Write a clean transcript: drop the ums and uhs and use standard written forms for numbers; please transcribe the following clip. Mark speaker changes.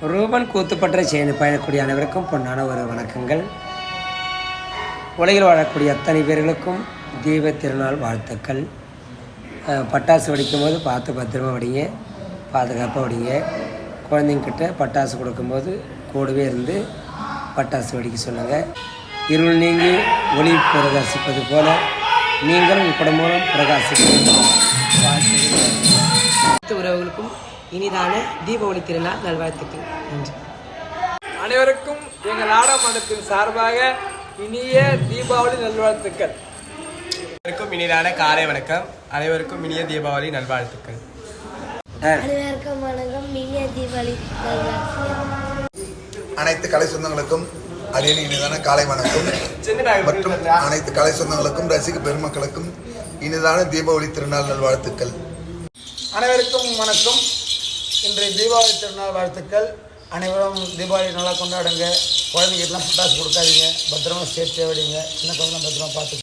Speaker 1: ரூபன் கூத்துப்பற்ற சேர்ந்து பயணக்கூடிய அனைவருக்கும் பொன்னான ஒரு வணக்கங்கள். உலகில் வாழக்கூடிய அத்தனை பேர்களுக்கும் தீப திருநாள் வாழ்த்துக்கள். பட்டாசு வெடிக்கும் போது பார்த்து பத்திரமா வெடிங்க, பாதுகாப்பாக வெடிங்க. குழந்தைங்கிட்ட பட்டாசு கொடுக்கும்போது கூடவே இருந்து பட்டாசு வெடிக்க சொல்லுங்கள். இருள் நீங்கி ஒளி பிரகாசிப்பது போல நீங்களும் உங்கள் குடும்பம் பிரகாசிக்க உறவுகளுக்கும் இனிதான தீபாவளி திருநாள் நல்வாழ்த்துக்கள். நன்றி.
Speaker 2: அனைவருக்கும் எங்கள் நாடக மன்றத்தின் சார்பாக இனிய தீபாவளி நல்வாழ்த்துக்கள்.
Speaker 3: அனைவருக்கும் இனிதான காலை வணக்கம். அனைவருக்கும் இனிய தீபாவளி நல்வாழ்த்துக்கள்.
Speaker 4: அனைவருக்கும் வணக்கம், இனிய தீபாவளி நல்வாழ்த்துக்கள்.
Speaker 5: அனைத்து கலை சொந்தங்களுக்கும் அரியணை இனிதான காலை வணக்கம். மற்றும் அனைத்து கலை சொந்தங்களுக்கும் ரசிக பெருமக்களுக்கும் இனிதான தீபாவளி திருநாள் நல்வாழ்த்துக்கள்.
Speaker 6: அனைவருக்கும் வணக்கம். இன்றைய தீபாவளி திருநாள் வாழ்த்துக்கள். அனைவரும் தீபாவளி நல்லா கொண்டாடுங்க. குழந்தைங்களுக்கெல்லாம் பட்டாசு கொடுக்காதீங்க. பத்திரமா சேஃப்டியாக விடுங்க. சின்ன குழந்தை பத்திரமா பார்த்து